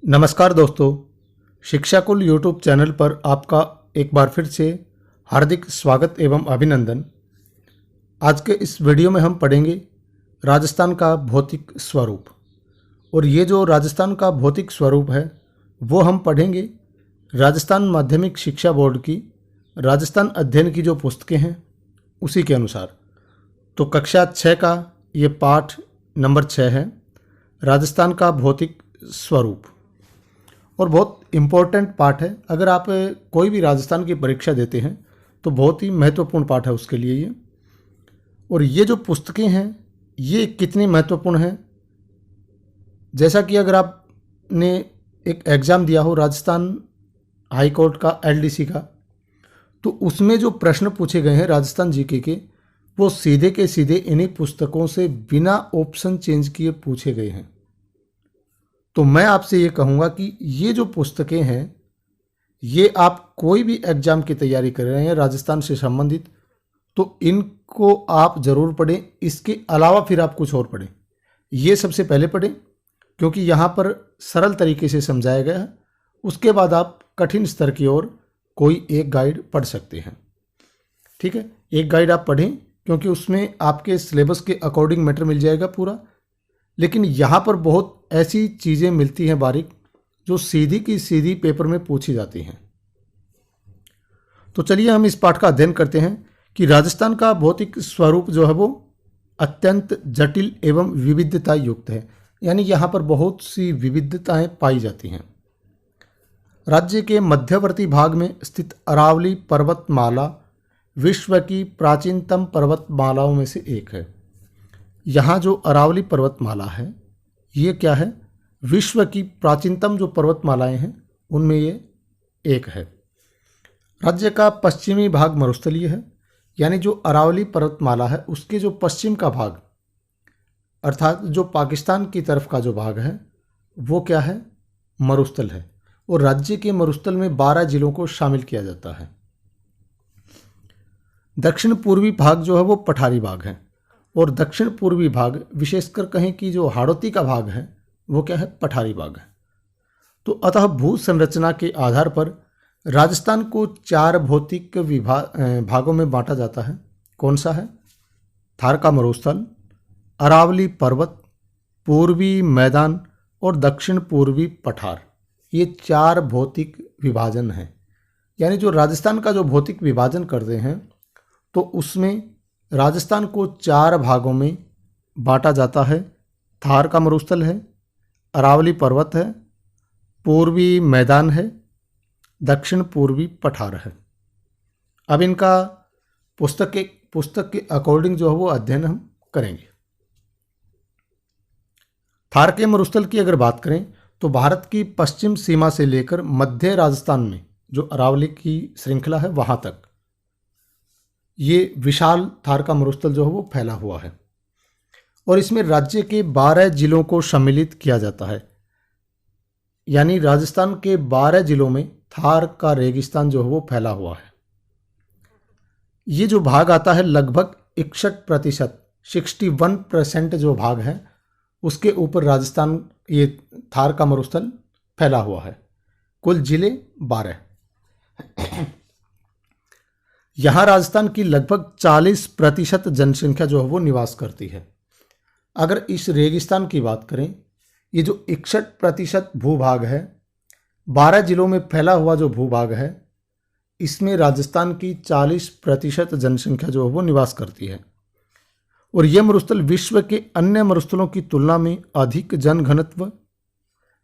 नमस्कार दोस्तों, शिक्षाकुल YouTube channel पर आपका एक बार फिर से हार्दिक स्वागत एवं अभिनंदन। आज के इस वीडियो में हम पढ़ेंगे राजस्थान का भौतिक स्वरूप। और ये जो राजस्थान का भौतिक स्वरूप है वो हम पढ़ेंगे राजस्थान माध्यमिक शिक्षा बोर्ड की राजस्थान अध्ययन की जो पुस्तकें हैं उसी के अनुसार। तो कक्षा 6 का ये पाठ नंबर 6 है, राजस्थान का भौतिक स्वरूप। और बहुत इम्पोर्टेंट पाठ है। अगर आप कोई भी राजस्थान की परीक्षा देते हैं तो बहुत ही महत्वपूर्ण पाठ है उसके लिए ये। और ये जो पुस्तकें हैं ये कितनी महत्वपूर्ण हैं, जैसा कि अगर आपने एक एग्ज़ाम दिया हो राजस्थान हाई कोर्ट का एलडीसी का, तो उसमें जो प्रश्न पूछे गए हैं राजस्थान जीके के वो सीधे के सीधे इन्हीं पुस्तकों से बिना ऑप्शन चेंज किए पूछे गए हैं। तो मैं आपसे ये कहूँगा कि ये जो पुस्तकें हैं ये आप कोई भी एग्ज़ाम की तैयारी कर रहे हैं राजस्थान से संबंधित, तो इनको आप ज़रूर पढ़ें। इसके अलावा फिर आप कुछ और पढ़ें। ये सबसे पहले पढ़ें क्योंकि यहाँ पर सरल तरीके से समझाया गया है। उसके बाद आप कठिन स्तर की ओर कोई एक गाइड पढ़ सकते हैं। ठीक है, एक गाइड आप पढ़ें क्योंकि उसमें आपके सिलेबस के अकॉर्डिंग मैटर मिल जाएगा पूरा। लेकिन यहाँ पर बहुत ऐसी चीज़ें मिलती हैं बारीक जो सीधी की सीधी पेपर में पूछी जाती हैं। तो चलिए हम इस पाठ का अध्ययन करते हैं कि राजस्थान का भौतिक स्वरूप जो है वो अत्यंत जटिल एवं विविधता युक्त है। यानी यहाँ पर बहुत सी विविधताएं पाई जाती हैं। राज्य के मध्यवर्ती भाग में स्थित अरावली पर्वतमाला विश्व की प्राचीनतम पर्वतमालाओं में से एक है। यहाँ जो अरावली पर्वतमाला है ये क्या है, विश्व की प्राचीनतम जो पर्वतमालाएं हैं उनमें ये एक है। राज्य का पश्चिमी भाग मरुस्थलीय है, यानी जो अरावली पर्वतमाला है उसके जो पश्चिम का भाग अर्थात जो पाकिस्तान की तरफ का जो भाग है वो क्या है, मरुस्थल है। और राज्य के मरुस्थल में 12 जिलों को शामिल किया जाता है। दक्षिण पूर्वी भाग जो है वो पठारी भाग है। और दक्षिण पूर्वी भाग विशेषकर कहें कि जो हाड़ौती का भाग है वो क्या है, पठारी भाग है। तो अतः भू संरचना के आधार पर राजस्थान को 4 भौतिक भागों में बांटा जाता है। कौन सा है, थार का मरुस्थल, अरावली पर्वत, पूर्वी मैदान और दक्षिण पूर्वी पठार। ये 4 भौतिक विभाजन हैं। यानी जो राजस्थान का जो भौतिक विभाजन करते हैं तो उसमें राजस्थान को 4 भागों में बांटा जाता है। थार का मरुस्थल है, अरावली पर्वत है, पूर्वी मैदान है, दक्षिण पूर्वी पठार है। अब इनका पुस्तक के अकॉर्डिंग जो है वो अध्ययन हम करेंगे। थार के मरुस्थल की अगर बात करें तो भारत की पश्चिम सीमा से लेकर मध्य राजस्थान में जो अरावली की श्रृंखला है वहां तक ये विशाल थार का मरुस्थल जो है वो फैला हुआ है। और इसमें राज्य के 12 जिलों को सम्मिलित किया जाता है। यानी राजस्थान के 12 जिलों में थार का रेगिस्तान जो है वो फैला हुआ है। ये जो भाग आता है लगभग 61%, 61% जो भाग है उसके ऊपर राजस्थान ये थार का मरुस्थल फैला हुआ है। कुल जिले 12। यहाँ राजस्थान की लगभग 40% जनसंख्या जो है वो निवास करती है। अगर इस रेगिस्तान की बात करें, ये जो 61% भूभाग है, 12 जिलों में फैला हुआ जो भूभाग है, इसमें राजस्थान की 40% जनसंख्या जो है वो निवास करती है। और ये मरुस्थल विश्व के अन्य मरुस्थलों की तुलना में अधिक जनघनत्व,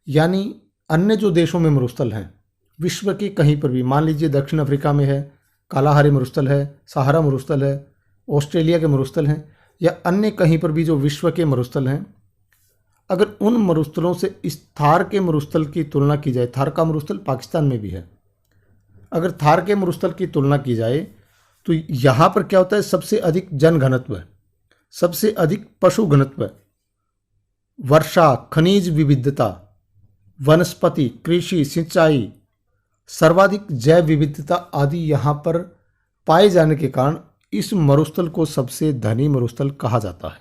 यानी अन्य जो देशों में मरुस्थल हैं विश्व के कहीं पर भी, मान लीजिए दक्षिण अफ्रीका में है कालाहारी मरुस्थल है, सहारा मरुस्थल है, ऑस्ट्रेलिया के मरुस्थल हैं, या अन्य कहीं पर भी जो विश्व के मरुस्थल हैं, अगर उन मरुस्थलों से इस थार के मरुस्थल की तुलना की जाए, थार का मरुस्थल पाकिस्तान में भी है, अगर थार के मरुस्थल की तुलना की जाए तो यहाँ पर क्या होता है, सबसे अधिक जनघनत्व है, सबसे अधिक पशु घनत्व है, वर्षा, खनिज विविधता, वनस्पति, कृषि, सिंचाई, सर्वाधिक जैव विविधता आदि यहाँ पर पाए जाने के कारण इस मरुस्थल को सबसे धनी मरुस्थल कहा जाता है।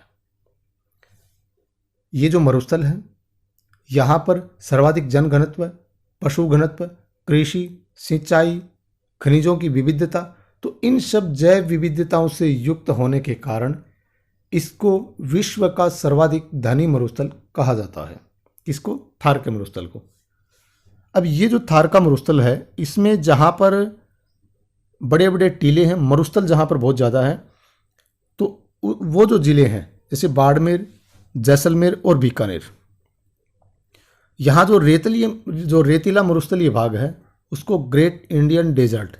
ये जो मरुस्थल है यहाँ पर सर्वाधिक जनघनत्व, पशु घनत्व, कृषि, सिंचाई, खनिजों की विविधता, तो इन सब जैव विविधताओं से युक्त होने के कारण इसको विश्व का सर्वाधिक धनी मरुस्थल कहा जाता है। किसको? थार के मरुस्थल को। अब ये जो थार का मरुस्थल है, इसमें जहाँ पर बड़े बड़े टीले हैं, मरुस्थल जहाँ पर बहुत ज़्यादा है, तो वो जो ज़िले हैं जैसे बाड़मेर, जैसलमेर और बीकानेर, यहाँ जो रेतीला मरुस्थलीय भाग है उसको ग्रेट इंडियन डेजर्ट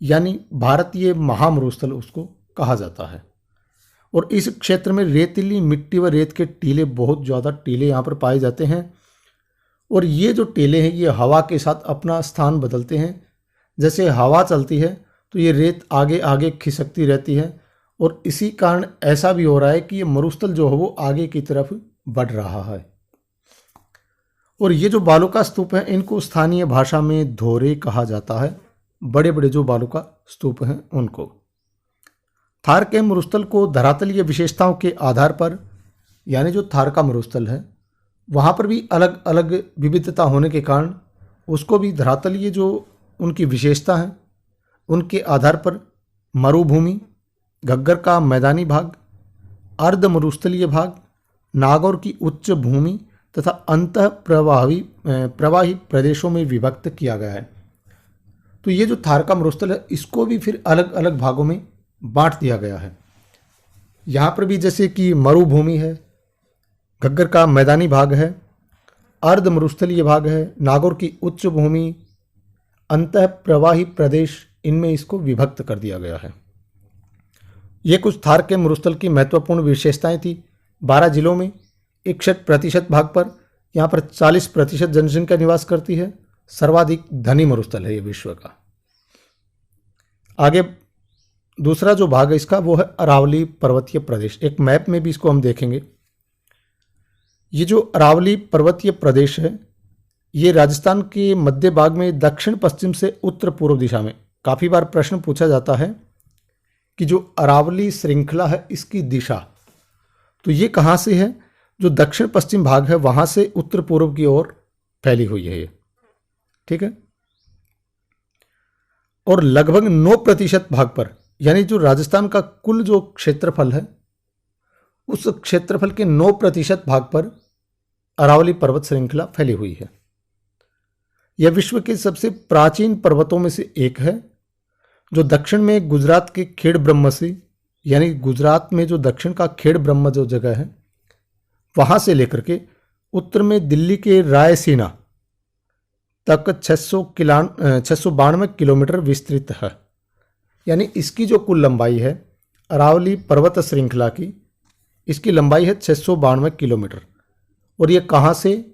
यानी भारतीय महामरुस्थल उसको कहा जाता है। और इस क्षेत्र में रेतीली मिट्टी व रेत के टीले, बहुत ज़्यादा टीले यहाँ पर पाए जाते हैं। और ये जो टीले हैं ये हवा के साथ अपना स्थान बदलते हैं। जैसे हवा चलती है तो ये रेत आगे आगे खिसकती रहती है, और इसी कारण ऐसा भी हो रहा है कि ये मरुस्थल जो है वो आगे की तरफ बढ़ रहा है। और ये जो बालू का स्तूप है इनको स्थानीय भाषा में धोरे कहा जाता है। बड़े बड़े जो बालू का स्तूप हैं उनको। थार के मरुस्थल को धरातलीय विशेषताओं के आधार पर, यानी जो थार का मरुस्थल है वहाँ पर भी अलग अलग विविधता होने के कारण उसको भी धरातलीय जो उनकी विशेषता है उनके आधार पर मरुभूमि, घग्गर का मैदानी भाग, अर्ध मरुस्थलीय भाग, नागौर की उच्च भूमि तथा अंतः प्रवाही प्रदेशों में विभक्त किया गया है। तो ये जो थार का मरुस्थल है इसको भी फिर अलग अलग भागों में बांट दिया गया है। यहाँ पर भी जैसे कि मरुभूमि है, घग्गर का मैदानी भाग है, अर्ध मरुस्थलीय भाग है, नागौर की उच्च भूमि, अंतः प्रवाही प्रदेश, इनमें इसको विभक्त कर दिया गया है। ये कुछ थार के मरुस्थल की महत्वपूर्ण विशेषताएं थी। 12 जिलों में 61% भाग पर, यहाँ पर 40% जनसंख्या निवास करती है। सर्वाधिक धनी मरुस्थल है ये विश्व का। आगे दूसरा जो भाग है इसका वो है अरावली पर्वतीय प्रदेश। एक मैप में भी इसको हम देखेंगे। ये जो अरावली पर्वतीय प्रदेश है ये राजस्थान के मध्य भाग में दक्षिण पश्चिम से उत्तर पूर्व दिशा में, काफ़ी बार प्रश्न पूछा जाता है कि जो अरावली श्रृंखला है इसकी दिशा, तो ये कहाँ से है? जो दक्षिण पश्चिम भाग है वहाँ से उत्तर पूर्व की ओर फैली हुई है ये, ठीक है। और लगभग 9% भाग पर, यानी जो राजस्थान का कुल जो क्षेत्रफल है उस क्षेत्रफल के 9% भाग पर अरावली पर्वत श्रृंखला फैली हुई है। यह विश्व के सबसे प्राचीन पर्वतों में से एक है, जो दक्षिण में गुजरात के खेड़ ब्रह्म से, यानी गुजरात में जो दक्षिण का खेड़ ब्रह्म जो जगह है वहां से लेकर के उत्तर में दिल्ली के रायसीना तक 692 किलोमीटर विस्तृत है। यानी इसकी जो कुल लंबाई है अरावली पर्वत श्रृंखला की, इसकी लंबाई है 692 किलोमीटर। और ये कहाँ से?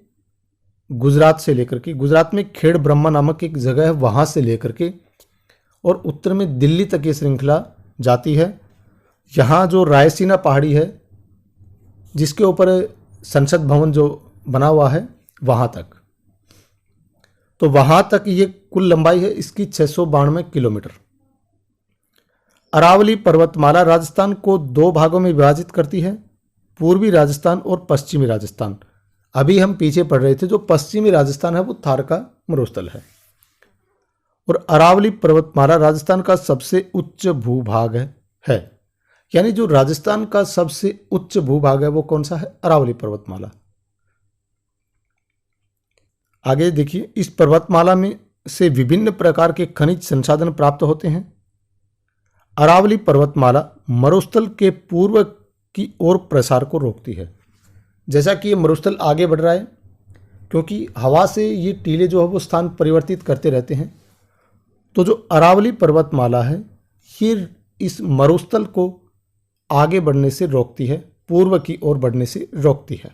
गुजरात से लेकर के, गुजरात में खेड़ ब्रह्मा नामक एक जगह है वहाँ से लेकर के और उत्तर में दिल्ली तक ये श्रृंखला जाती है। यहाँ जो रायसीना पहाड़ी है जिसके ऊपर संसद भवन जो बना हुआ है वहाँ तक, तो वहाँ तक ये कुल लंबाई है इसकी 692 किलोमीटर। अरावली पर्वतमाला राजस्थान को 2 भागों में विभाजित करती है, पूर्वी राजस्थान और पश्चिमी राजस्थान। अभी हम पीछे पढ़ रहे थे, जो पश्चिमी राजस्थान है वो थार का मरुस्थल है। और अरावली पर्वतमाला राजस्थान का सबसे उच्च भूभाग है। यानी जो राजस्थान का सबसे उच्च भूभाग है वो कौन सा है? अरावली पर्वतमाला। आगे देखिए, इस पर्वतमाला में से विभिन्न प्रकार के खनिज संसाधन प्राप्त होते हैं। अरावली पर्वतमाला मरुस्थल के पूर्व की ओर प्रसार को रोकती है। जैसा कि ये मरुस्थल आगे बढ़ रहा है, क्योंकि हवा से ये टीले जो है वो स्थान परिवर्तित करते रहते हैं, तो जो अरावली पर्वतमाला है ये इस मरुस्थल को आगे बढ़ने से रोकती है, पूर्व की ओर बढ़ने से रोकती है।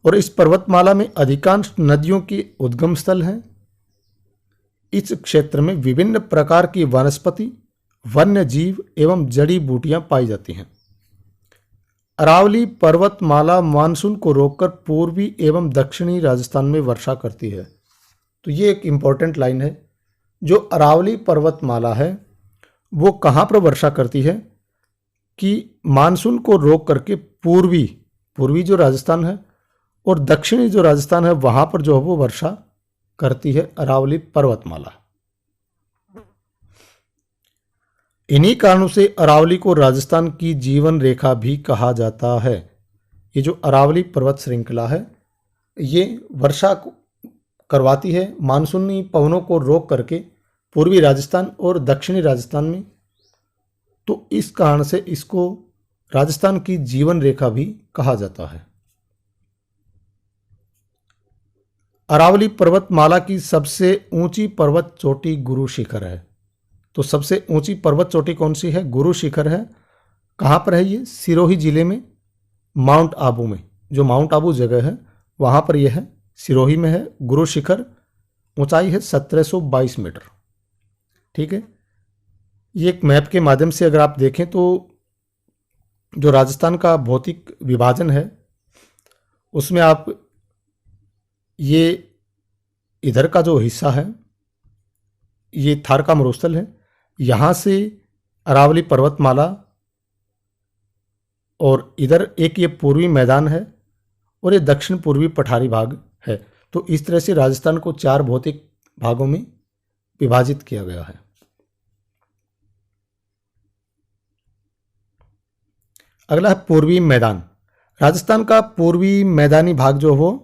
और इस पर्वतमाला में अधिकांश नदियों के उद्गम स्थल हैं। इस क्षेत्र में विभिन्न प्रकार की वनस्पति, वन्य जीव एवं जड़ी बूटियां पाई जाती हैं। अरावली पर्वतमाला मानसून को रोककर पूर्वी एवं दक्षिणी राजस्थान में वर्षा करती है। तो ये एक इम्पॉर्टेंट लाइन है। जो अरावली पर्वतमाला है वो कहाँ पर वर्षा करती है कि मानसून को रोक करके पूर्वी जो राजस्थान है और दक्षिणी जो राजस्थान है वहां पर जो है वो वर्षा करती है अरावली पर्वतमाला। इन्हीं कारणों से अरावली को राजस्थान की जीवन रेखा भी कहा जाता है। ये जो अरावली पर्वत श्रृंखला है ये वर्षा करवाती है मानसूनी पवनों को रोक करके पूर्वी राजस्थान और दक्षिणी राजस्थान में, तो इस कारण से इसको राजस्थान की जीवन रेखा भी कहा जाता है। अरावली पर्वतमाला की सबसे ऊंची पर्वत चोटी गुरु शिखर है। तो सबसे ऊंची पर्वत चोटी कौन सी है? गुरु शिखर है। कहाँ पर है ये? सिरोही जिले में माउंट आबू में, जो माउंट आबू जगह है वहाँ पर यह है, सिरोही में है गुरु शिखर। ऊंचाई है 1722 मीटर। ठीक है, ये एक मैप के माध्यम से अगर आप देखें तो जो राजस्थान का भौतिक विभाजन है उसमें आप ये इधर का जो हिस्सा है ये थार का मरुस्थल है, यहाँ से अरावली पर्वतमाला, और इधर एक ये पूर्वी मैदान है और ये दक्षिण पूर्वी पठारी भाग है। तो इस तरह से राजस्थान को 4 भौतिक भागों में विभाजित किया गया है। अगला है पूर्वी मैदान। राजस्थान का पूर्वी मैदानी भाग जो हो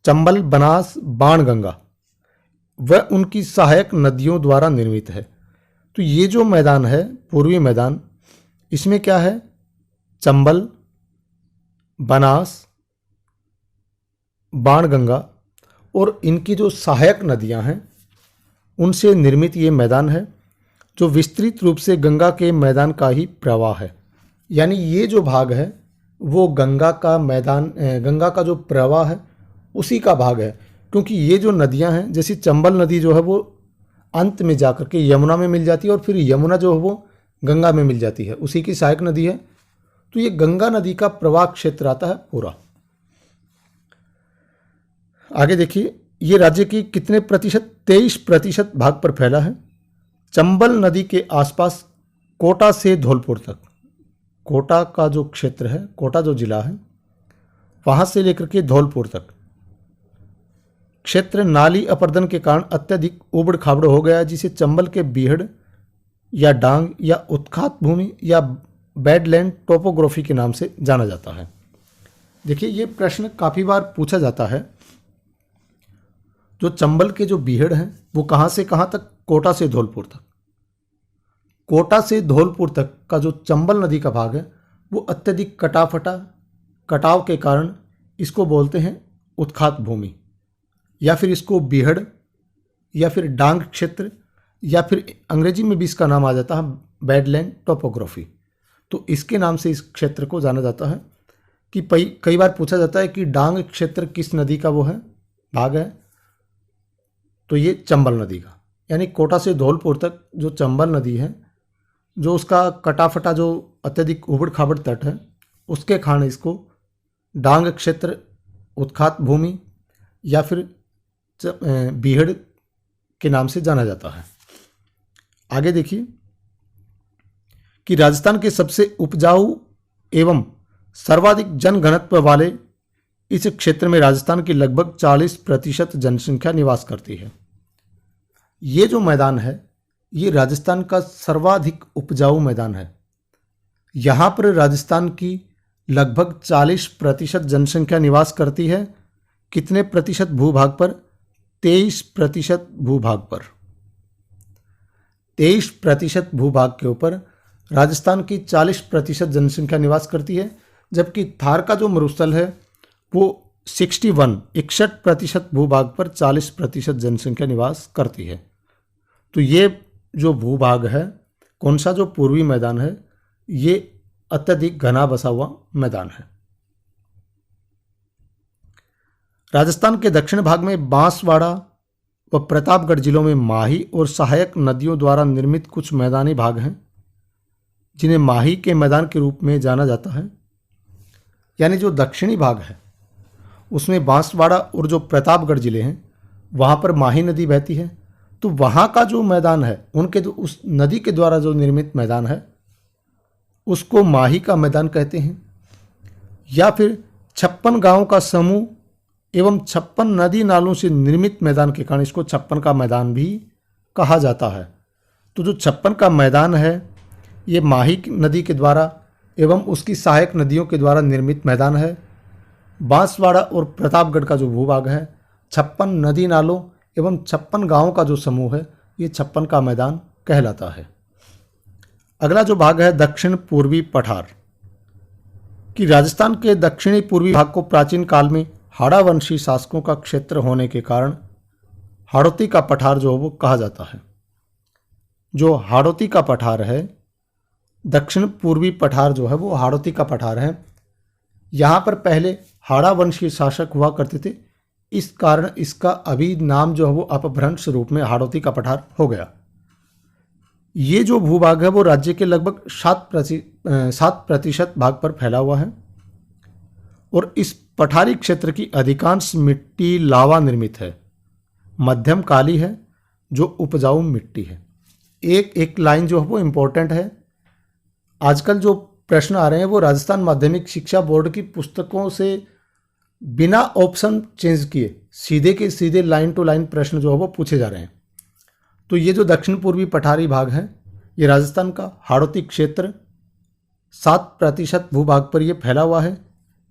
चंबल, बनास, बाणगंगा वह उनकी सहायक नदियों द्वारा निर्मित है। तो ये जो मैदान है पूर्वी मैदान, इसमें क्या है? चंबल, बनास, बाणगंगा और इनकी जो सहायक नदियां हैं उनसे निर्मित ये मैदान है, जो विस्तृत रूप से गंगा के मैदान का ही प्रवाह है। यानी ये जो भाग है वो गंगा का मैदान, गंगा का जो प्रवाह है उसी का भाग है। क्योंकि ये जो नदियां हैं, जैसे चंबल नदी जो है वो अंत में जाकर के यमुना में मिल जाती है और फिर यमुना जो है वो गंगा में मिल जाती है, उसी की सहायक नदी है। तो ये गंगा नदी का प्रवाह क्षेत्र आता है पूरा। आगे देखिए, ये राज्य की कितने प्रतिशत? 23% भाग पर फैला है। चंबल नदी के आसपास कोटा से धौलपुर तक, कोटा का जो क्षेत्र है, कोटा जो जिला है वहां से लेकर के धौलपुर तक क्षेत्र नाली अपर्दन के कारण अत्यधिक उबड़ खाबड़ हो गया, जिसे चंबल के बीहड़ या डांग या उत्खात भूमि या बैडलैंड टोपोग्राफी के नाम से जाना जाता है। देखिए, ये प्रश्न काफ़ी बार पूछा जाता है। जो चंबल के जो बीहड़ हैं वो कहाँ से कहाँ तक? कोटा से धौलपुर तक। कोटा से धौलपुर तक का जो चंबल नदी का भाग है वो अत्यधिक कटाव के कारण इसको बोलते हैं उत्खात भूमि, या फिर इसको बीहड़ या फिर डांग क्षेत्र, या फिर अंग्रेजी में भी इसका नाम आ जाता है बैडलैंड टोपोग्राफी। तो इसके नाम से इस क्षेत्र को जाना जाता है। कि कई बार पूछा जाता है कि डांग क्षेत्र किस नदी का वो है, भाग है? तो ये चंबल नदी का, यानी कोटा से धौलपुर तक जो चंबल नदी है, जो उसका कटाफटा जो अत्यधिक उबड़ खाबड़ तट है उसके कारण इसको डांग क्षेत्र, उत्खात भूमि या फिर बीहड़ के नाम से जाना जाता है। आगे देखिए कि राजस्थान के सबसे उपजाऊ एवं सर्वाधिक जनघनत्व वाले इस क्षेत्र में राजस्थान की लगभग 40% जनसंख्या निवास करती है। ये जो मैदान है ये राजस्थान का सर्वाधिक उपजाऊ मैदान है। यहाँ पर राजस्थान की लगभग 40% जनसंख्या निवास करती है। कितने प्रतिशत भूभाग पर? 23% भूभाग पर। 23% भूभाग के ऊपर राजस्थान की 40% जनसंख्या निवास करती है, जबकि थार का जो मरुस्थल है वो 61% भूभाग पर 40% जनसंख्या निवास करती है। तो ये जो भूभाग है, कौन सा? जो पूर्वी मैदान है, ये अत्यधिक घना बसा हुआ मैदान है। राजस्थान के दक्षिण भाग में बांसवाड़ा व प्रतापगढ़ जिलों में माही और सहायक नदियों द्वारा निर्मित कुछ मैदानी भाग हैं, जिन्हें माही के मैदान के रूप में जाना जाता है। यानी जो दक्षिणी भाग है उसमें बांसवाड़ा और जो प्रतापगढ़ जिले हैं वहाँ पर माही नदी बहती है। तो वहाँ का जो मैदान है, उनके जो उस नदी के द्वारा जो निर्मित मैदान है उसको माही का मैदान कहते हैं। या फिर 56 गांवों का समूह एवं 56 नदी नालों से निर्मित मैदान के कारण इसको 56 का मैदान भी कहा जाता है। तो जो 56 का मैदान है ये माही नदी के द्वारा एवं उसकी सहायक नदियों के द्वारा निर्मित मैदान है। बांसवाड़ा और प्रतापगढ़ का जो भूभाग है 56 नदी नालों एवं 56 गांवों का जो समूह है ये 56 का मैदान कहलाता है। अगला जो भाग है दक्षिण पूर्वी पठार, कि राजस्थान के दक्षिणी पूर्वी भाग को प्राचीन काल में हाड़ा वंशी शासकों का क्षेत्र होने के कारण हाड़ौती का पठार जो है वो कहा जाता है। जो हाड़ौती का पठार है, दक्षिण पूर्वी पठार जो है वो हाड़ौती का पठार है। यहाँ पर पहले हाड़ा वंशी शासक हुआ करते थे, इस कारण इसका अभी नाम जो है वो अपभ्रंश रूप में हाड़ौती का पठार हो गया। ये जो भूभाग है वो राज्य के लगभग 7% भाग पर फैला हुआ है और इस पठारी क्षेत्र की अधिकांश मिट्टी लावा निर्मित है, मध्यम काली है, जो उपजाऊ मिट्टी है। एक लाइन जो है वो इम्पोर्टेंट है। आजकल जो प्रश्न आ रहे हैं वो राजस्थान माध्यमिक शिक्षा बोर्ड की पुस्तकों से बिना ऑप्शन चेंज किए सीधे के सीधे लाइन टू लाइन प्रश्न जो है वो पूछे जा रहे हैं। तो ये जो दक्षिण पूर्वी पठारी भाग है ये राजस्थान का हाड़ौती क्षेत्र 7% भूभाग पर ये फैला हुआ है।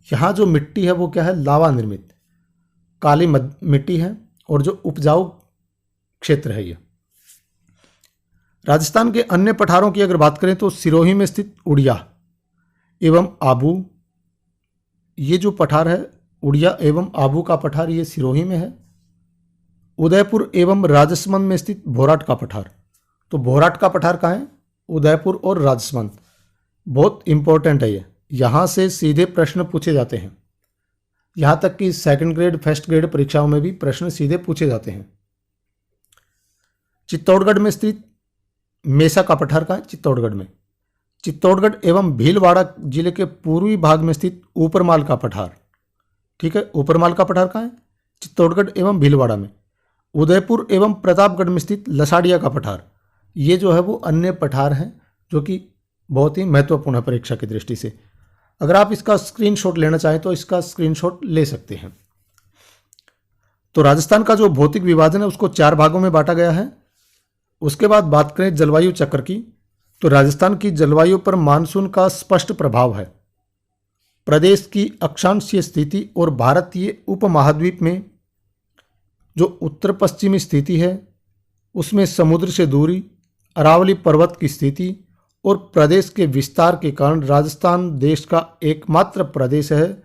यहाँ जो मिट्टी है वो क्या है, लावा निर्मित काली मिट्टी है और जो उपजाऊ क्षेत्र है ये। राजस्थान के अन्य पठारों की अगर बात करें तो सिरोही में स्थित उड़िया एवं आबू, ये जो पठार है उड़िया एवं आबू का पठार ये सिरोही में है। उदयपुर एवं राजसमंद में स्थित भोराट का पठार, तो भोराट का पठार कहाँ है, उदयपुर और राजसमंद। बहुत इंपॉर्टेंट है ये, यहाँ से सीधे प्रश्न पूछे जाते हैं। यहाँ तक कि सेकंड ग्रेड फर्स्ट ग्रेड परीक्षाओं में भी प्रश्न सीधे पूछे जाते हैं। चित्तौड़गढ़ में स्थित मेसा का पठार कहाँ है, चित्तौड़गढ़ में। चित्तौड़गढ़ एवं भीलवाड़ा जिले के पूर्वी भाग में स्थित ऊपरमाल का पठार, ठीक है, ऊपरमाल का पठार कहाँ है, चित्तौड़गढ़ एवं भीलवाड़ा में। उदयपुर एवं प्रतापगढ़ में स्थित लसाड़िया का पठार, ये जो है वो अन्य पठार हैं जो कि बहुत ही महत्वपूर्ण है परीक्षा की दृष्टि से। अगर आप इसका स्क्रीनशॉट लेना चाहें तो इसका स्क्रीनशॉट ले सकते हैं। तो राजस्थान का जो भौतिक विभाजन है उसको 4 भागों में बांटा गया है। उसके बाद बात करें जलवायु चक्र की, तो राजस्थान की जलवायु पर मानसून का स्पष्ट प्रभाव है। प्रदेश की अक्षांशीय स्थिति और भारतीय उपमहाद्वीप में जो उत्तर पश्चिमी स्थिति है उसमें समुद्र से दूरी, अरावली पर्वत की स्थिति और प्रदेश के विस्तार के कारण राजस्थान देश का एकमात्र प्रदेश है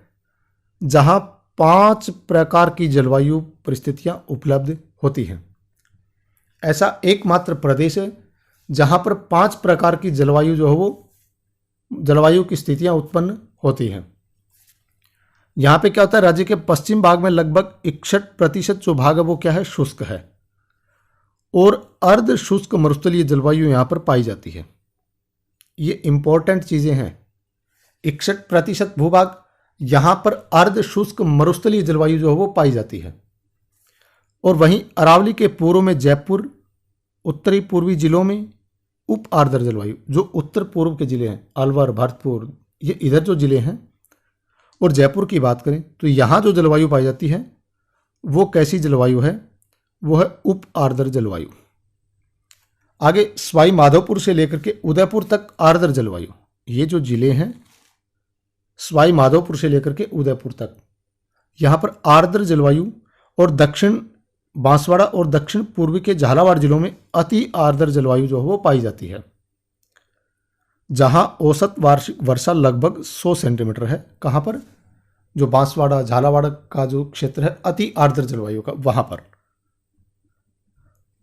जहां 5 प्रकार की जलवायु परिस्थितियां उपलब्ध होती हैं। ऐसा एकमात्र प्रदेश है जहां पर 5 प्रकार की जलवायु जो है वो जलवायु की स्थितियां उत्पन्न होती हैं। यहाँ पे क्या होता है, राज्य के पश्चिम भाग में लगभग 61% जो भाग है वो क्या है, शुष्क है और अर्ध शुष्क मरुस्थलीय जलवायु यहाँ पर पाई जाती है। ये इंपॉर्टेंट चीजें हैं। 61% भूभाग यहाँ पर अर्ध शुष्क मरुस्थलीय जलवायु जो है वो पाई जाती है और वहीं अरावली के पूर्व में जयपुर, उत्तरी पूर्वी जिलों में उप आर्द्र जलवायु, जो उत्तर पूर्व के जिले हैं अलवर, भरतपुर, ये इधर जो जिले हैं, और जयपुर की बात करें तो यहाँ जो जलवायु पाई जाती है वो कैसी जलवायु है, वो है उप आर्द्र जलवायु। आगे सवाई माधोपुर से लेकर के उदयपुर तक आर्द्र जलवायु, ये जो जिले हैं सवाई माधोपुर से लेकर के उदयपुर तक यहाँ पर आर्द्र जलवायु, और दक्षिण बांसवाड़ा और दक्षिण पूर्वी के झालावाड़ जिलों में अति आर्द्र जलवायु जो है वो पाई जाती है, जहां औसत वार्षिक वर्षा लगभग 100 सेंटीमीटर है। कहां पर, जो बांसवाड़ा झालावाड़ का जो क्षेत्र है अति आर्द्र जलवायु का, वहां पर।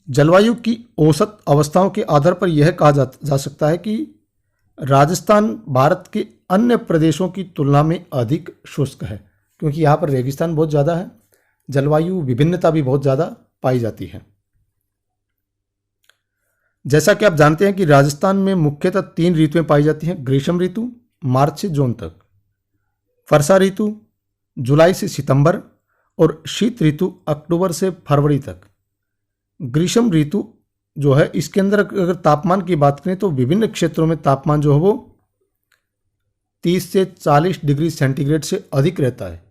जलवायु की औसत अवस्थाओं के आधार पर यह कहा जा सकता है कि राजस्थान भारत के अन्य प्रदेशों की तुलना में अधिक शुष्क है, क्योंकि यहाँ पर रेगिस्तान बहुत ज़्यादा है, जलवायु विभिन्नता भी बहुत ज़्यादा पाई जाती है। जैसा कि आप जानते हैं कि राजस्थान में मुख्यतः 3 ऋतुएं पाई जाती हैं, ग्रीष्म ऋतु मार्च से जून तक, वर्षा ऋतु जुलाई से सितंबर और शीत ऋतु अक्टूबर से फरवरी तक। ग्रीष्म ऋतु जो है इसके अंदर अगर तापमान की बात करें तो विभिन्न क्षेत्रों में तापमान जो है वो 30 से 40 डिग्री सेंटीग्रेड से अधिक रहता है।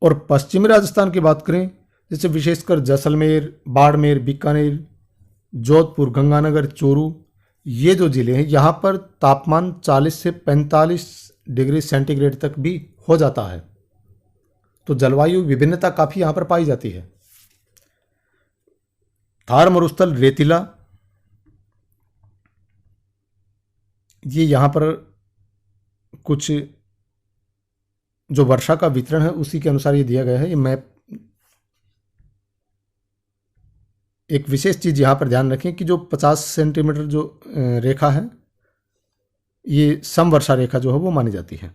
और पश्चिमी राजस्थान की बात करें, जैसे विशेषकर जैसलमेर, बाड़मेर, बीकानेर, जोधपुर, गंगानगर, चूरू, ये जो ज़िले हैं यहाँ पर तापमान 40 से 45 डिग्री सेंटीग्रेड तक भी हो जाता है। तो जलवायु विभिन्नता काफ़ी यहाँ पर पाई जाती है। थार मरुस्थल रेतीला, ये यहाँ पर कुछ जो वर्षा का वितरण है उसी के अनुसार ये दिया गया है। ये मैप, एक विशेष चीज़ यहाँ पर ध्यान रखें कि जो 50 सेंटीमीटर जो रेखा है, ये समवर्षा रेखा जो है वो मानी जाती है।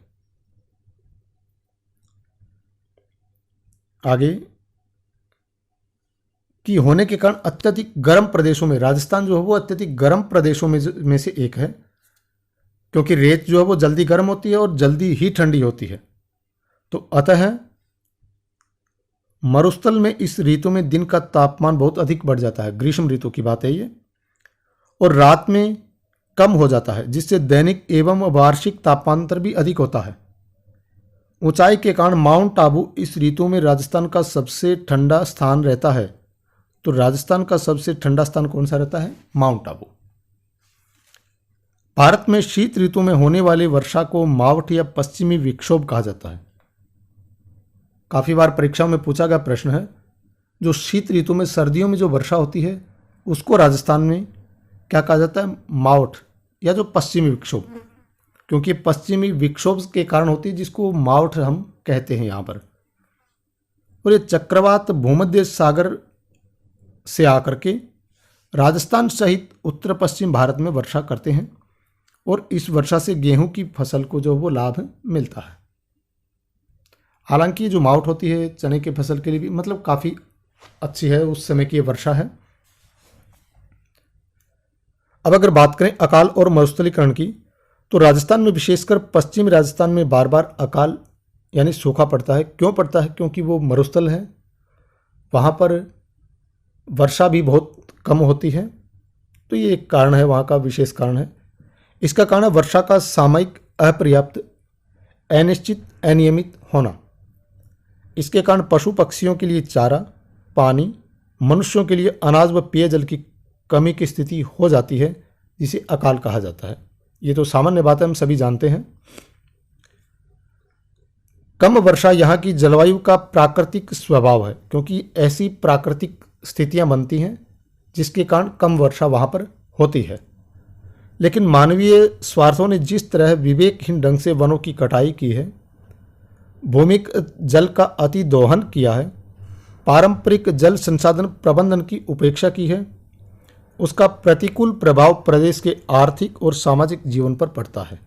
आगे कि होने के कारण अत्यधिक गर्म प्रदेशों में, राजस्थान जो है वो अत्यधिक गर्म प्रदेशों में से एक है, क्योंकि रेत जो है वो जल्दी गर्म होती है और जल्दी ही ठंडी होती है। तो अतः मरुस्थल में इस ऋतु में दिन का तापमान बहुत अधिक बढ़ जाता है, ग्रीष्म ऋतु की बात है ये, और रात में कम हो जाता है, जिससे दैनिक एवं वार्षिक तापमांतर भी अधिक होता है। ऊंचाई के कारण माउंट आबू इस ऋतु में राजस्थान का सबसे ठंडा स्थान रहता है। तो राजस्थान का सबसे ठंडा स्थान कौन सा रहता है? माउंट आबू। भारत में शीत ऋतु में होने वाली वर्षा को मावठ या पश्चिमी विक्षोभ कहा जाता है। काफ़ी बार परीक्षाओं में पूछा गया प्रश्न है, जो शीत ऋतु में, सर्दियों में जो वर्षा होती है उसको राजस्थान में क्या कहा जाता है? मावठ या जो पश्चिमी विक्षोभ, क्योंकि पश्चिमी विक्षोभ के कारण होती है, जिसको मावठ हम कहते हैं यहाँ पर। और ये चक्रवात भूमध्य सागर से आकर के राजस्थान सहित उत्तर पश्चिम भारत में वर्षा करते हैं, और इस वर्षा से गेहूं की फसल को जो वो लाभ मिलता है। हालांकि जो मावठ होती है चने की फसल के लिए भी मतलब काफ़ी अच्छी है, उस समय की ये वर्षा है। अब अगर बात करें अकाल और मरुस्थलीकरण की, तो राजस्थान में, विशेषकर पश्चिमी राजस्थान में बार बार अकाल यानी सूखा पड़ता है। क्यों पड़ता है? क्योंकि वो मरुस्थल है, वहाँ पर वर्षा भी बहुत कम होती है। तो ये एक कारण है, वहाँ का विशेष कारण है। इसका कारण है वर्षा का सामयिक अपर्याप्त, अनिश्चित, अनियमित होना। इसके कारण पशु पक्षियों के लिए चारा, पानी, मनुष्यों के लिए अनाज व पेयजल की कमी की स्थिति हो जाती है, जिसे अकाल कहा जाता है। ये तो सामान्य बात है, हम सभी जानते हैं। कम वर्षा यहाँ की जलवायु का प्राकृतिक स्वभाव है, क्योंकि ऐसी प्राकृतिक स्थितियाँ बनती हैं जिसके कारण कम वर्षा वहाँ पर होती है। लेकिन मानवीय स्वार्थों ने जिस तरह विवेकहीन ढंग से वनों की कटाई की है, भूमिक जल का अति दोहन किया है, पारंपरिक जल संसाधन प्रबंधन की उपेक्षा की है, उसका प्रतिकूल प्रभाव प्रदेश के आर्थिक और सामाजिक जीवन पर पड़ता है।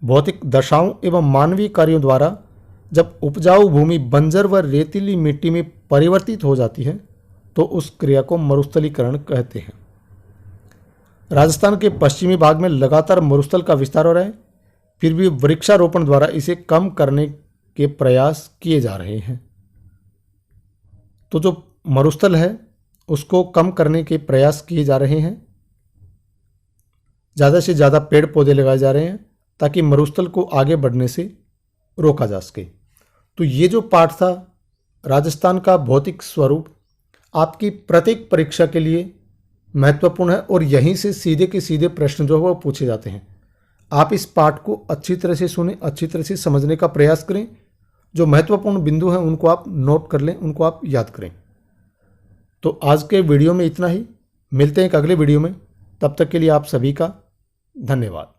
भौतिक दशाओं एवं मानवीय कार्यों द्वारा जब उपजाऊ भूमि बंजर व रेतीली मिट्टी में परिवर्तित हो जाती है, तो उस क्रिया को मरुस्थलीकरण कहते हैं। राजस्थान के पश्चिमी भाग में लगातार मरुस्थल का विस्तार हो रहा है, फिर भी वृक्षारोपण द्वारा इसे कम करने के प्रयास किए जा रहे हैं। तो जो मरुस्थल है उसको कम करने के प्रयास किए जा रहे हैं, ज़्यादा से ज़्यादा पेड़ पौधे लगाए जा रहे हैं ताकि मरुस्थल को आगे बढ़ने से रोका जा सके। तो ये जो पाठ था राजस्थान का भौतिक स्वरूप, आपकी प्रत्येक परीक्षा के लिए महत्वपूर्ण है, और यहीं से सीधे के सीधे प्रश्न जो है वो पूछे जाते हैं। आप इस पाठ को अच्छी तरह से सुनें, अच्छी तरह से समझने का प्रयास करें। जो महत्वपूर्ण बिंदु हैं उनको आप नोट कर लें, उनको आप याद करें। तो आज के वीडियो में इतना ही, मिलते हैं एक अगले वीडियो में। तब तक के लिए आप सभी का धन्यवाद।